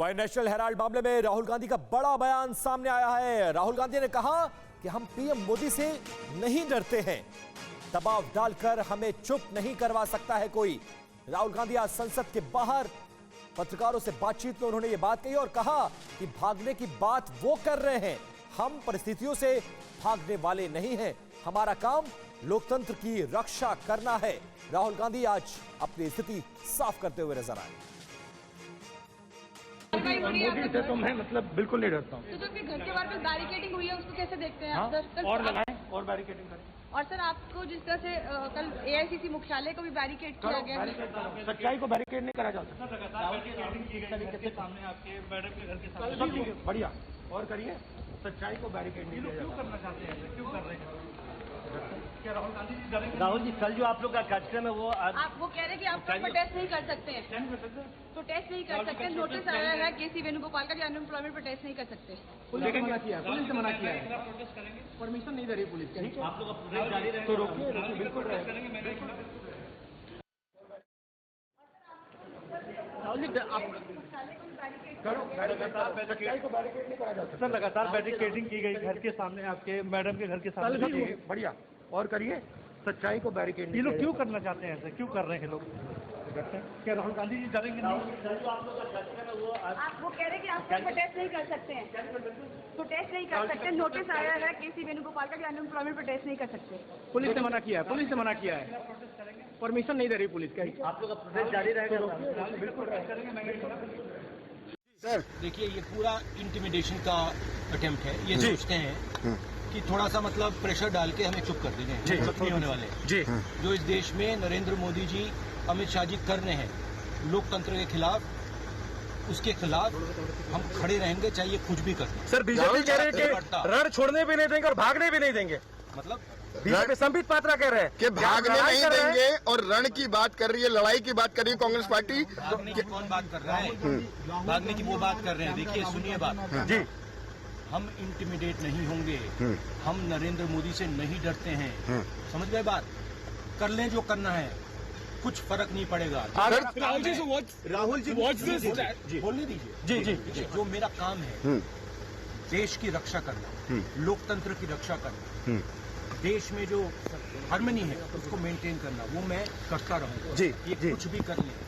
वहीं national Herald मामले में राहुल गांधी का बड़ा बयान सामने आया है। राहुल गांधी ने कहा कि हम पीएम मोदी से नहीं डरते हैं, दबाव डालकर हमें चुप नहीं करवा सकता है कोई। राहुल गांधी आज संसद के बाहर पत्रकारों से बातचीत में उन्होंने ये बात कही और कहा कि भागने की बात वो कर रहे हैं, हम परिस्थितियों से भागने वाले नहीं हैं, हमारा काम लोकतंत्र की रक्षा करना है। राहुल गांधी आज अपनी स्थिति साफ करते हुए नजर आए। मोदी से तो मैं बिल्कुल नहीं डरता हूँ। तो जो अपने घर के बाहर पे बैरिकेडिंग हुई है उसको कैसे देखते हैं आप सर? और लगाएं और बैरिकेडिंग करें। और सर आपको जिस तरह से कल एआईसीसी मुख्यालय को भी बैरिकेड किया गया है, सच्चाई को बैरिकेड नहीं करा जा सकता। बढ़िया और करिए, सच्चाई को बैरिकेड नहीं क्यों करना चाहते हैं, क्यों कर रहे हैं? क्या राहुल गांधी जी डरेंगे? राहुल जी कल जो आप लोग का कार्यक्रम है वो आप वो कह रहे हैं कि आप प्रोटेस्ट नहीं कर सकते हैं, प्रोटेस्ट नहीं कर सकते। नोटिस आया है केसी वेणुगोपाल का कि अनएम्प्लॉयमेंट प्रोटेस्ट नहीं कर सकते। पुलिस ने मना किया है, पुलिस ने मना किया है, परमिशन नहीं दे रही पुलिस। आप लोग का प्रोटेस्ट जारी रहेगा तो रोकिए, बिल्कुल रहेगा। राहुल जी आप सच्चाई को बैरिकेड नहीं करा जा सकता। सर लगातार बैरिकेडिंग की गई घर के सामने, आपके मैडम के घर के सामने। बढ़िया और करिए, सच्चाई को बैरिकेड। ये लोग क्यों करना चाहते हैं ऐसे, क्यों कर रहे हैं लोग? क्या राहुल गांधी जी डरेंगे नहीं? कल जो आप लोग का कार्यक्रम है वो आप वो कह रहे हैं कि आप प्रोटेस्ट नहीं कर सकते हैं, प्रोटेस्ट नहीं कर सकते। नोटिस आया है केसी वेणुगोपाल का कि अनएम्प्लॉयमेंट प्रोटेस्ट नहीं कर सकते। पुलिस ने मना किया है, पुलिस ने मना किया है, परमिशन नहीं दे रही पुलिस। क्या आप लोग का प्रोटेस्ट जारी रहेगा? बिल्कुल सर देखिए, ये पूरा इंटिमिडेशन का अटेम्प्ट है। ये सोचते हैं कि थोड़ा सा प्रेशर डाल के हमें चुप कर देंगे, चुप नहीं होने वाले जी। जो इस देश में नरेंद्र मोदी जी, अमित शाह जी कर रहे हैं लोकतंत्र के खिलाफ, उसके खिलाफ हम खड़े रहेंगे, चाहे कुछ भी कर दें। सर बीजेपी कह रहे हैं कि रण छोड़ने भी नहीं देंगे और भागने भी नहीं देंगे। बीजेपी संबित पात्रा कह रहे हैं कि भागने नहीं देंगे और रण की बात कर रही है, लड़ाई की बात कर रही है कांग्रेस पार्टी। भागने की कौन बात कर रहा है? भागने की वो बात कर रहे हैं। देखिए सुनिए बात जी, हम इंटिमिडेट नहीं होंगे, हम नरेंद्र मोदी से नहीं डरते हैं। समझ गए बात? कर लें जो करना है, कुछ फर्क नहीं पड़ेगा। राहुल जी बोलने दीजिए। जी, जो मेरा काम है देश की रक्षा करना, लोकतंत्र की रक्षा करना, देश में जो हार्मनी है उसको मेंटेन करना, वो मैं करता रहूंगा। ये कुछ भी कर लें।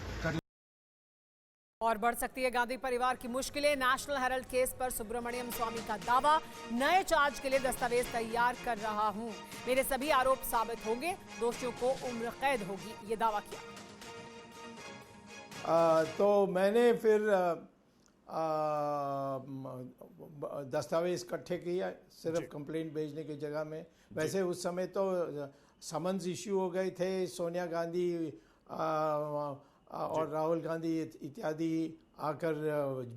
और बढ़ सकती है गांधी परिवार की मुश्किलें। नेशनल हेराल्ड केस पर सुब्रमण्यम स्वामी का दावा, नए चार्ज के लिए दस्तावेज तैयार कर रहा हूं, मेरे सभी आरोप साबित होंगे, दोषियों को उम्र कैद होगी, ये दावा किया। तो मैंने फिर दस्तावेज इकट्ठे किया, सिर्फ कंप्लेंट भेजने की जगह में। वैसे उस समय तो समन्स इश्यू हो गए थे, सोनिया गांधी और राहुल गांधी इत्यादि आकर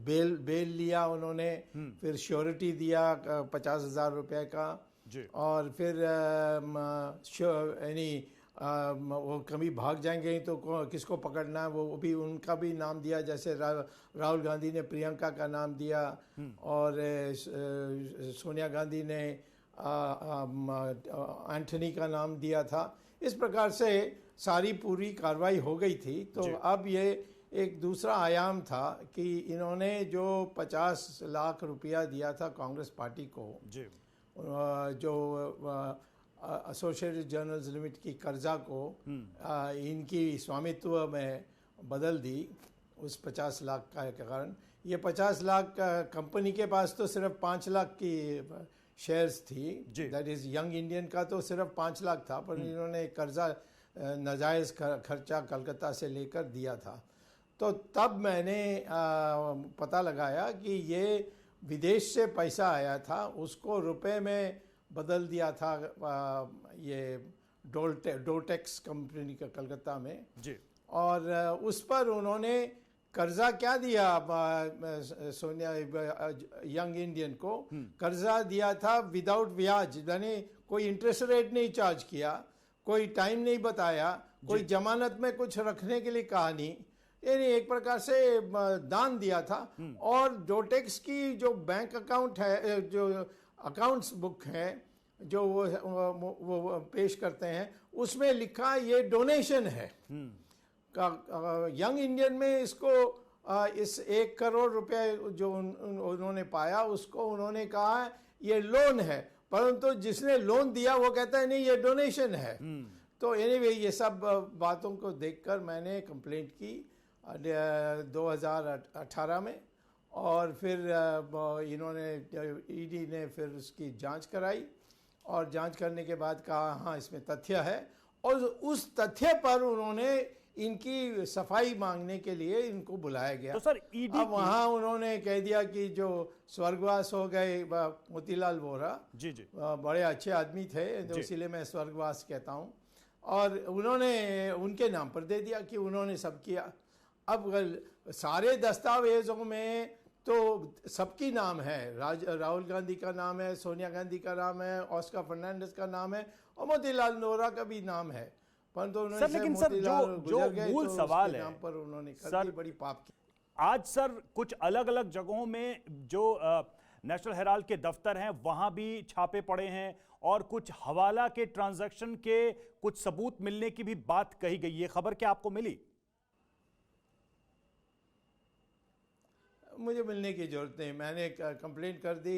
बेल लिया उन्होंने, फिर श्योरिटी दिया 50,000 रुपये का, और फिर यानी वो कभी भाग जाएंगे तो किसको पकड़ना है, वो भी उनका भी नाम दिया। जैसे राहुल गांधी ने प्रियंका का नाम दिया और सोनिया गांधी ने एंथनी का नाम दिया था। इस प्रकार से सारी पूरी कार्रवाई हो गई थी। तो अब ये एक दूसरा आयाम था कि इन्होंने जो 50 लाख रुपया दिया था कांग्रेस पार्टी को, जो एसोसिएटेड जर्नल्स लिमिटेड की कर्जा को इनकी स्वामित्व में बदल दी उस 50 लाख का कारण। ये 50 लाख कंपनी के पास तो सिर्फ 5 लाख की शेयर्स थी, दैट इज़ यंग इंडियन का तो सिर्फ 5 लाख था, पर इन्होंने कर्जा नाजायज़ खर्चा कलकत्ता से लेकर दिया था। तो तब मैंने पता लगाया कि ये विदेश से पैसा आया था, उसको रुपए में बदल दिया था ये डोटेक्स कंपनी का कलकत्ता में जी। और उस पर उन्होंने कर्जा क्या दिया, सोनिया यंग इंडियन को कर्जा दिया था विदाउट ब्याज, यानी कोई इंटरेस्ट रेट नहीं चार्ज किया, कोई टाइम नहीं बताया, कोई जमानत में कुछ रखने के लिए कहा नहीं, यानी एक प्रकार से दान दिया था। और डोटेक्स की जो बैंक अकाउंट है, जो अकाउंट्स बुक है जो वो पेश करते हैं, उसमें लिखा ये डोनेशन है। यंग इंडियन में इसको इस 1 करोड़ रुपए जो उन्होंने पाया उसको उन्होंने कहा ये लोन है, परंतु जिसने लोन दिया वो कहता है नहीं ये डोनेशन है। तो एनीवे ये सब बातों को देखकर मैंने कंप्लेंट की 2018 में, और फिर इन्होंने ईडी ने फिर उसकी जांच कराई और जांच करने के बाद कहा हाँ इसमें तथ्य है, और उस तथ्य पर उन्होंने इनकी सफाई मांगने के लिए इनको बुलाया गया। तो सर ईडी अब वहाँ उन्होंने कह दिया कि जो स्वर्गवास हो गए मोतीलाल वोरा, जी जी बड़े अच्छे आदमी थे, तो इसीलिए मैं स्वर्गवास कहता हूँ, और उन्होंने उनके नाम पर दे दिया कि उन्होंने सब किया। अब सारे दस्तावेजों में तो सबकी नाम है, राहुल गांधी का नाम है, सोनिया गांधी का नाम है, ऑस्कर फर्नांडिस का नाम है, और मोतीलाल वोरा का भी नाम है, परंतु उन्होंने लेकिन सर जो मूल सवाल है नाम पर उन्होंने सर, बड़ी पाप की। आज सर कुछ अलग अलग जगहों में जो नेशनल हेराल्ड के दफ्तर हैं वहां भी छापे पड़े हैं, और कुछ हवाला के ट्रांजैक्शन के कुछ सबूत मिलने की भी बात कही गई। ये खबर क्या आपको मिली? मुझे मिलने की जरूरत नहीं, मैंने कंप्लेंट कर दी।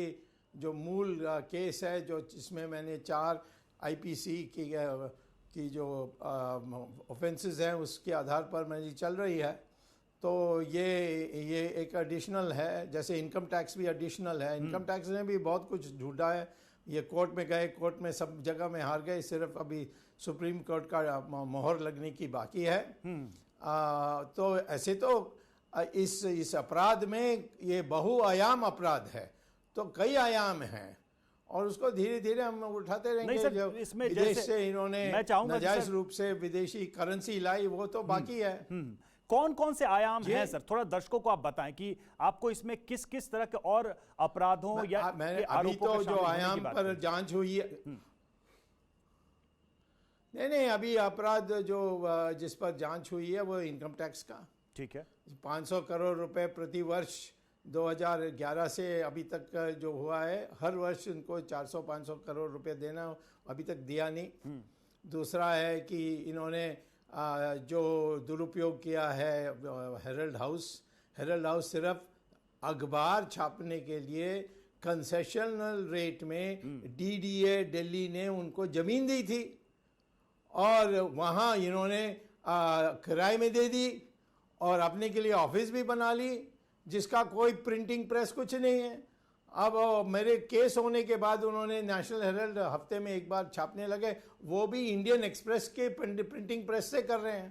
जो मूल केस है जो जिसमें मैंने 4 आईपीसी की जो ऑफेंसेस हैं उसके आधार पर मेरी चल रही है, तो ये एक एडिशनल है, जैसे इनकम टैक्स भी एडिशनल है। इनकम टैक्स ने भी बहुत कुछ ढूंढा है, ये कोर्ट में गए, कोर्ट में सब जगह में हार गए, सिर्फ अभी सुप्रीम कोर्ट का मोहर लगने की बाकी है। तो ऐसे तो इस अपराध में ये बहुआयाम अपराध है, तो कई आयाम हैं, और उसको धीरे धीरे हम उठाते रहेंगे। सर, जो इसमें विदेश से इन्होंने नाजायज सर, रूप से विदेशी करेंसी लाई वो तो बाकी है। कौन कौन से आयाम हैं सर? थोड़ा दर्शकों को आप बताएं कि आपको इसमें किस किस तरह के और अपराधों या मैंने अभी तो जो आयाम पर जांच हुई है, नहीं अभी अपराध जो जिस पर जांच हुई है वो इनकम टैक्स का, ठीक है, 500 करोड़ रुपए प्रति वर्ष 2011 से अभी तक जो हुआ है, हर वर्ष उनको 400-500 करोड़ रुपए देना, अभी तक दिया नहीं। दूसरा है कि इन्होंने जो दुरुपयोग किया है हेरल्ड हाउस सिर्फ अखबार छापने के लिए कंसेशनल रेट में डीडीए दिल्ली ने उनको जमीन दी थी, और वहाँ इन्होंने किराए में दे दी और अपने के लिए ऑफिस भी बना ली, जिसका कोई प्रिंटिंग प्रेस कुछ नहीं है। अब मेरे केस होने के बाद उन्होंने नेशनल हेराल्ड हफ्ते में एक बार छापने लगे, वो भी इंडियन एक्सप्रेस के प्रिंटिंग प्रेस से कर रहे हैं।